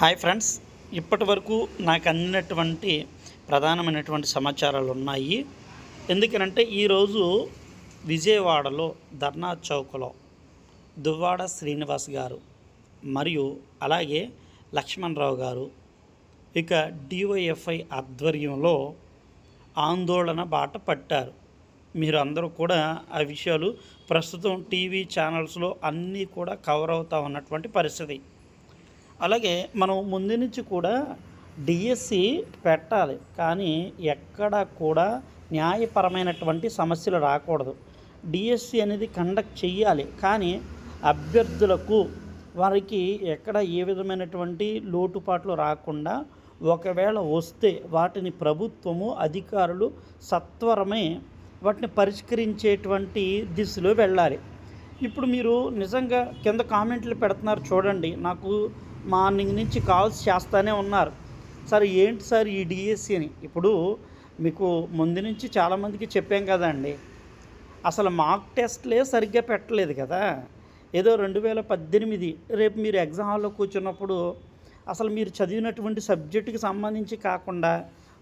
Hi friends, ఇప్పటి వరకు నాకు అందినటువంటి ప్రధానమైనటువంటి సమాచారాలు ఉన్నాయి. ఎందుకనంటే ఈరోజు విజయవాడలో ధర్నా చౌక్లో దువ్వాడ శ్రీనివాస్ గారు మరియు అలాగే లక్ష్మణరావు గారు ఇక డివైఎఫ్ఐ ఆధ్వర్యంలో ఆందోళన బాట పట్టారు. మీరు అందరూ కూడా ఆ విషయాలు ప్రస్తుతం టీవీ ఛానల్స్లో అన్నీ కూడా కవర్ అవుతూ ఉన్నటువంటి పరిస్థితి. అలాగే మనం ముందు నుంచి కూడా డిఎస్సి పెట్టాలి, కానీ ఎక్కడ కూడా న్యాయపరమైనటువంటి సమస్యలు రాకూడదు. డిఎస్సి అనేది కండక్ట్ చెయ్యాలి, కానీ అభ్యర్థులకు వారికి ఎక్కడ ఏ విధమైనటువంటి లోటుపాట్లు రాకుండా ఒకవేళ వస్తే వాటిని ప్రభుత్వము అధికారులు సత్వరమే వాటిని పరిష్కరించేటువంటి దిశలో వెళ్ళాలి. ఇప్పుడు మీరు నిజంగా కింద కామెంట్లు పెడుతున్నారు చూడండి, నాకు మార్నింగ్ నుంచి కాల్స్ చేస్తూనే ఉన్నారు. సార్ ఏంటి సార్ ఈ డిఎస్సి అని. ఇప్పుడు మీకు ముందు నుంచి చాలామందికి చెప్పాం కదండి, అసలు మాక్ టెస్ట్లే సరిగ్గా పెట్టలేదు కదా. ఏదో 2018 రేపు మీరు ఎగ్జామ్ హాల్లో కూర్చున్నప్పుడు అసలు మీరు చదివినటువంటి సబ్జెక్టుకి సంబంధించి కాకుండా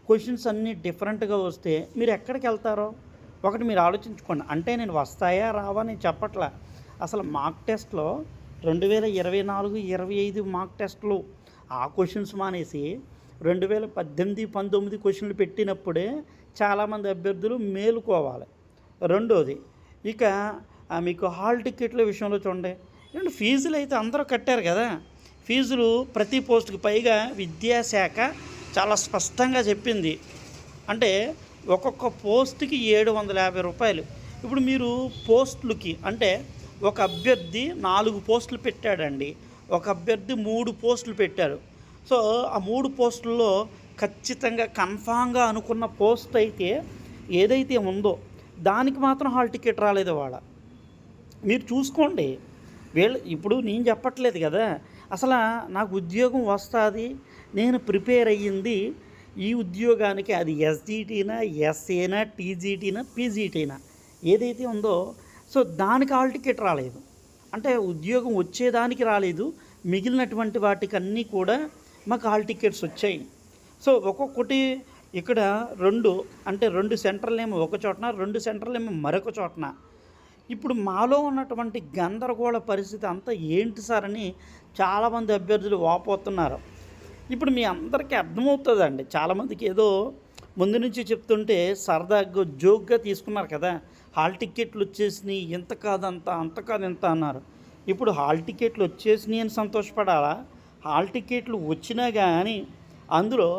క్వశ్చన్స్ అన్నీ డిఫరెంట్గా వస్తే మీరు ఎక్కడికి వెళ్తారో ఒకటి మీరు ఆలోచించుకోండి. అంటే నేను వస్తాయా రావా నేను చెప్పట్లా. అసలు మాక్ టెస్ట్లో 2024, 25 మాక్ టెస్ట్లు ఆ క్వశ్చన్స్ మానేసి 2018, 19 క్వశ్చన్లు పెట్టినప్పుడే చాలామంది అభ్యర్థులు మేలుకోవాలి. రెండోది, ఇక మీకు హాల్ టికెట్ల విషయంలో చూడండి, ఎందుకంటే ఫీజులు అయితే అందరూ కట్టారు కదా. ఫీజులు ప్రతి పోస్టుకి పైగా విద్యాశాఖ చాలా స్పష్టంగా చెప్పింది. అంటే ఒక్కొక్క పోస్టుకి 750 రూపాయలు. ఇప్పుడు మీరు పోస్టులకి అంటే ఒక అభ్యర్థి 4 పోస్టులు పెట్టాడండి, ఒక అభ్యర్థి 3 పోస్టులు పెట్టారు. సో ఆ 3 పోస్టుల్లో ఖచ్చితంగా కన్ఫామ్గా అనుకున్న పోస్ట్ అయితే ఏదైతే ఉందో దానికి మాత్రం హాల్ టికెట్ రాలేదు. మీరు చూసుకోండి. ఇప్పుడు నేను చెప్పట్లేదు కదా, అసలు నాకు ఉద్యోగం వస్తుంది, నేను ప్రిపేర్ అయ్యింది ఈ ఉద్యోగానికి, అది ఎస్జిటీనా, ఎస్ఏనా, టీజీటీనా, పీజీటీనా ఏదైతే ఉందో, సో దానికి హాల్ టికెట్ రాలేదు. అంటే ఉద్యోగం వచ్చేదానికి రాలేదు, మిగిలినటువంటి వాటికి అన్నీ కూడా మాకు హాల్ టికెట్స్ వచ్చాయి. సో ఒక్కొక్కటి ఇక్కడ 2 సెంటర్లేమో ఒక చోటన, 2 సెంటర్లేమో మరొక చోటన. ఇప్పుడు మాలో ఉన్నటువంటి గందరగోళ పరిస్థితి అంతా ఏంటి సార్ అని చాలామంది అభ్యర్థులు వాపోతున్నారు. ఇప్పుడు మీ అందరికీ అర్థమవుతుందండి. చాలామందికి ఏదో ముందు నుంచి చెప్తుంటే సరదాగా జోక్గా తీసుకున్నారు కదా, హాల్ టికెట్లు వచ్చేసినాయి, ఇంత కాదంత, అంత కాదు ఇంత అన్నారు. ఇప్పుడు హాల్ టికెట్లు వచ్చేసినాయి అని సంతోషపడాలా? హాల్ టికెట్లు వచ్చినా కానీ అందులో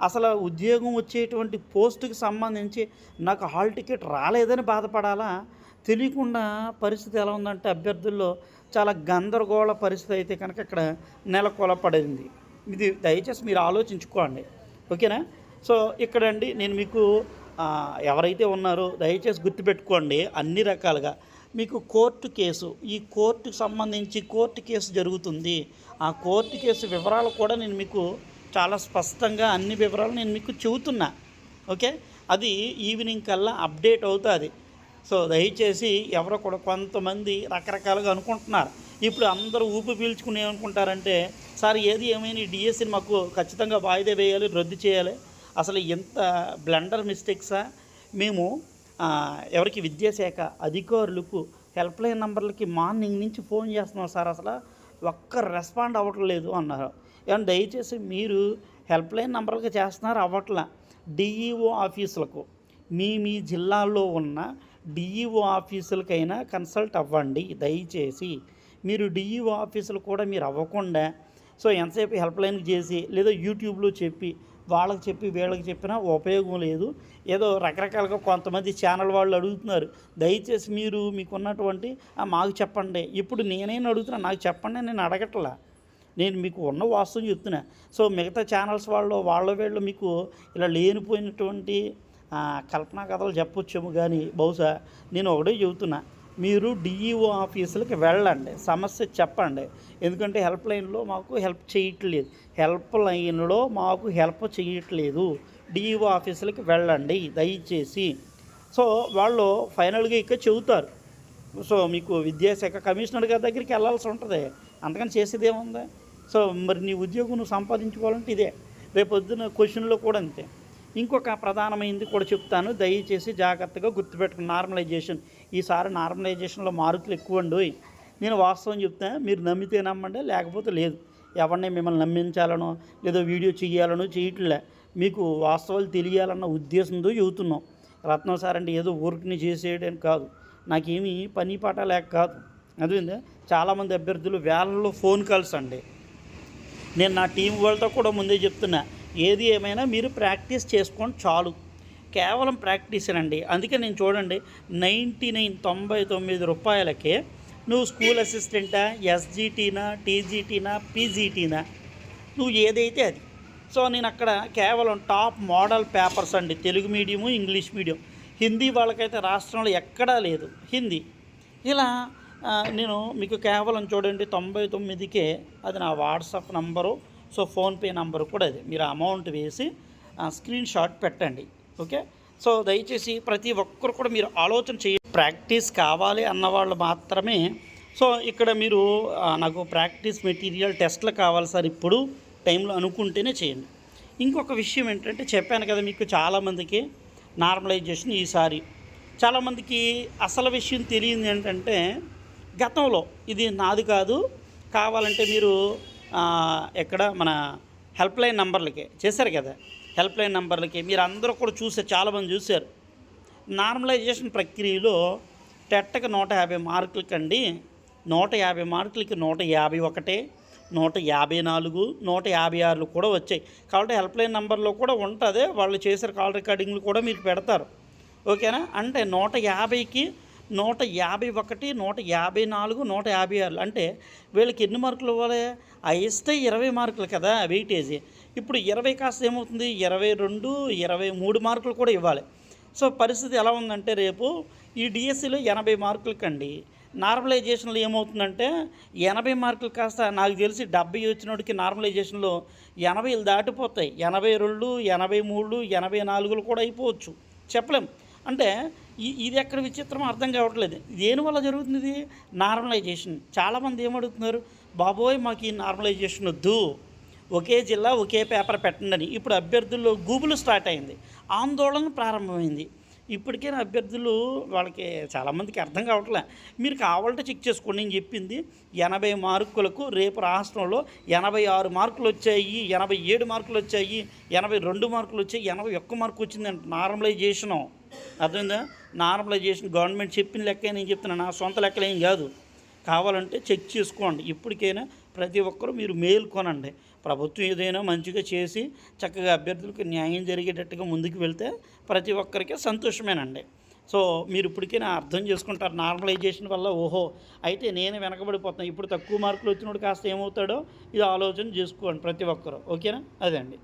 అసలు ఉద్యోగం వచ్చేటువంటి పోస్టుకి సంబంధించి నాకు హాల్ టికెట్ రాలేదని బాధపడాలా? తెలియకుండా పరిస్థితి ఎలా ఉందంటే అభ్యర్థుల్లో చాలా గందరగోళ పరిస్థితి అయితే కనుక ఇక్కడ నెలకొలపడింది. ఇది దయచేసి మీరు ఆలోచించుకోండి, ఓకేనా? సో ఇక్కడండి నేను మీకు ఎవరైతే ఉన్నారో దయచేసి గుర్తుపెట్టుకోండి, అన్ని రకాలుగా మీకు కోర్టు కేసు, ఈ కోర్టుకు సంబంధించి కోర్టు కేసు జరుగుతుంది. ఆ కోర్టు కేసు వివరాలు కూడా నేను మీకు చాలా స్పష్టంగా అన్ని వివరాలు నేను మీకు చెబుతున్నా, ఓకే? అది ఈవినింగ్ కల్లా అప్డేట్ అవుతుంది. సో దయచేసి ఎవరో కూడా కొంతమంది రకరకాలుగా అనుకుంటున్నారు. ఇప్పుడు అందరూ ఊపి పీల్చుకుని ఏమనుకుంటారంటే, సార్ ఏది ఏమైనా డిఎస్సిని మాకు ఖచ్చితంగా వాయిదా వేయాలి, రద్దు చేయాలి. అసలు ఎంత బ్లండర్ మిస్టేక్సా? మేము ఎవరికి విద్యాశాఖ అధికారులకు హెల్ప్లైన్ నంబర్లకి మార్నింగ్ నుంచి ఫోన్ చేస్తున్నాం సార్, అసలు ఒక్క రెస్పాండ్ అవ్వట్లేదు అన్నారు. ఏమన్నా దయచేసి మీరు హెల్ప్లైన్ నంబర్లకి చేస్తున్నారు, అవ్వట్లా. డిఈఓ ఆఫీసులకు మీ జిల్లాల్లో ఉన్న డిఈఓ ఆఫీసులకైనా కన్సల్ట్ అవ్వండి దయచేసి. మీరు డిఈఓ ఆఫీసులు కూడా మీరు అవ్వకుండా సో ఎంతసేపు హెల్ప్లైన్కి చేసి లేదా యూట్యూబ్లో చెప్పి వాళ్ళకి చెప్పి వీళ్ళకి చెప్పినా ఉపయోగం లేదు. ఏదో రకరకాలుగా కొంతమంది ఛానల్ వాళ్ళు అడుగుతున్నారు, దయచేసి మీరు మీకున్నటువంటి మాకు చెప్పండి. ఇప్పుడు నేనైనా అడుగుతున్నా, నాకు చెప్పండి, నేను అడగట్లా, నేను మీకు ఉన్న వాస్తవం చెప్తున్నా. సో మిగతా ఛానల్స్ వాళ్ళ వీళ్ళు మీకు ఇలా లేనిపోయినటువంటి కల్పనా కథలు చెప్పొచ్చేమో, కానీ బహుశా నేను ఒకటే చెబుతున్నా, మీరు డిఈఓ ఆఫీసులకి వెళ్ళండి, సమస్య చెప్పండి. ఎందుకంటే హెల్ప్ లైన్లో మాకు హెల్ప్ చేయట్లేదు, డిఈఓ ఆఫీసులకి వెళ్ళండి దయచేసి. సో వాళ్ళు ఫైనల్గా ఇక్కడ చెబుతారు. సో మీకు విద్యాశాఖ కమిషనర్ గారి దగ్గరికి వెళ్ళాల్సి ఉంటుంది, అంతకని చేసేది ఏముంది? సో మరి నీ ఉద్యోగం నువ్వు సంపాదించుకోవాలంటే ఇదే. రేపొద్దున క్వశ్చన్లో కూడా అంతే. ఇంకొక ప్రధానమైనది కూడా చెప్తాను, దయచేసి జాగ్రత్తగా గుర్తుపెట్టుకుని నార్మలైజేషన్. ఈసారి నార్మలైజేషన్లో మార్కులు ఎక్కువండోయ్. నేను వాస్తవం చెప్తా, మీరు నమ్మితే నమ్మండి, లేకపోతే లేదు. ఎవరిని మిమ్మల్ని నమ్మించాలనో లేదో వీడియో చేయాలనో చేయట్లే, మీకు వాస్తవాలు తెలియాలన్న ఉద్దేశంతో చెబుతున్నాం. రత్నం సార్ అంటే ఏదో ఊరికి చేసేయడానికి కాదు, నాకేమీ పని పాట లేక కాదు. అదేందా చాలామంది అభ్యర్థులు వేళల్లో ఫోన్ కాల్స్ అండి. నేను నా టీం వాళ్ళతో కూడా ముందే చెప్తున్నా, ఏది ఏమైనా మీరు ప్రాక్టీస్ చేసుకోండి చాలు, కేవలం ప్రాక్టీసేనండి. అందుకే నేను చూడండి 99 రూపాయలకే నువ్వు స్కూల్ అసిస్టెంటా, ఎస్జిటీనా, టీజీటీనా, పీజీటీనా, నువ్వు ఏదైతే అది. సో నేను అక్కడ కేవలం టాప్ మోడల్ పేపర్స్ అండి, Telugu medium, English medium. Hindi వాళ్ళకైతే రాష్ట్రంలో ఎక్కడా లేదు హిందీ. ఇలా నేను మీకు కేవలం చూడండి 99కే అది నా WhatsApp number, so PhonePe number కూడా అది. మీరు అమౌంట్ వేసి స్క్రీన్ షాట్ పెట్టండి. ఓకే. సో దయచేసి ప్రతి ఒక్కరు కూడా మీరు ఆలోచన చేయండి. ప్రాక్టీస్ కావాలి అన్నవాళ్ళు మాత్రమే. సో ఇక్కడ మీరు నాకు ప్రాక్టీస్ మెటీరియల్ టెస్ట్లు కావాలి సార్ ఇప్పుడు టైంలో అనుకుంటేనే చేయండి. ఇంకొక విషయం ఏంటంటే చెప్పాను కదా మీకు, చాలామందికి నార్మలైజేషన్ ఈసారి చాలామందికి అసలు విషయం తెలియదు ఏంటంటే, గతంలో ఇది నాది కాదు, కావాలంటే మీరు ఎక్కడ మన హెల్ప్లైన్ నంబర్లకి చేశారు కదా, హెల్ప్లైన్ నంబర్లకి మీరు అందరూ కూడా చూసారు, చాలామంది చూశారు. నార్మలైజేషన్ ప్రక్రియలో టెట్కి 150 మార్కులకండి, 150 మార్కులకి 151, 154, 156 కూడా వచ్చాయి. కాబట్టి హెల్ప్లైన్ నెంబర్లో కూడా ఉంటుంది, వాళ్ళు చేసిన కాల్ రికార్డింగ్లు కూడా మీకు పెడతారు. ఓకేనా. అంటే 150కి 151, 154, 156 అంటే వీళ్ళకి ఎన్ని మార్కులు ఇవ్వాలి? హైయెస్ట్ 20 మార్కులు కదా వెయిటేజీ. ఇప్పుడు 20 కాస్త ఏమవుతుంది, 22, 23 మార్కులు కూడా ఇవ్వాలి. సో పరిస్థితి ఎలా ఉందంటే, రేపు ఈ డిఎస్సిలో 80 మార్కులకండి, నార్మలైజేషన్లో ఏమవుతుందంటే 80 మార్కులు కాస్త నాకు తెలిసి 70 వచ్చినోడికి నార్మలైజేషన్లో 80 దాటిపోతాయి. 82, 83, 84 కూడా అయిపోవచ్చు, చెప్పలేం. అంటే ఇది ఎక్కడ విచిత్రం అర్థం కావట్లేదు. దేనివల్ల జరుగుతుంది ఇది? నార్మలైజేషన్. చాలామంది ఏమడుగుతున్నారు, బాబోయ్ మాకు ఈ నార్మలైజేషన్ వద్దు, ఒకే జిల్లా ఒకే పేపర్ పెట్టండి అని. ఇప్పుడు అభ్యర్థుల్లో గూగుల్ స్టార్ట్ అయింది, ఆందోళన ప్రారంభమైంది. ఇప్పటికైనా అభ్యర్థులు వాళ్ళకి చాలామందికి అర్థం కావట్లే. మీరు కావాలంటే చెక్ చేసుకోండి. నేను చెప్పింది 80 మార్కులకు రేపు రాష్ట్రంలో 86 మార్కులు వచ్చాయి, 87 మార్కులు వచ్చాయి, 82 మార్కులు వచ్చాయి, 81 మార్కు వచ్చిందంట నార్మలైజేషను. అర్థమైందా? నార్మలైజేషన్ గవర్నమెంట్ చెప్పిన లెక్క నేను చెప్తున్నాను, నా సొంత లెక్కలు ఏం కాదు. కావాలంటే చెక్ చేసుకోండి. ఇప్పటికైనా ప్రతి ఒక్కరూ మీరు మేల్కొనండి. ప్రభుత్వం ఏదైనా మంచిగా చేసి చక్కగా అభ్యర్థులకు న్యాయం జరిగేటట్టుగా ముందుకు వెళ్తే ప్రతి ఒక్కరికి సంతోషమేనండి. సో మీరు ఇప్పటికైనా అర్థం చేసుకుంటారు నార్మలైజేషన్ వల్ల, ఓహో అయితే నేను వెనకబడిపోతాను, ఇప్పుడు తక్కువ మార్కులు వచ్చినప్పుడు కాస్త ఏమవుతాడో ఇది ఆలోచన చేసుకోండి ప్రతి ఒక్కరు. ఓకేనా? అదే అండి.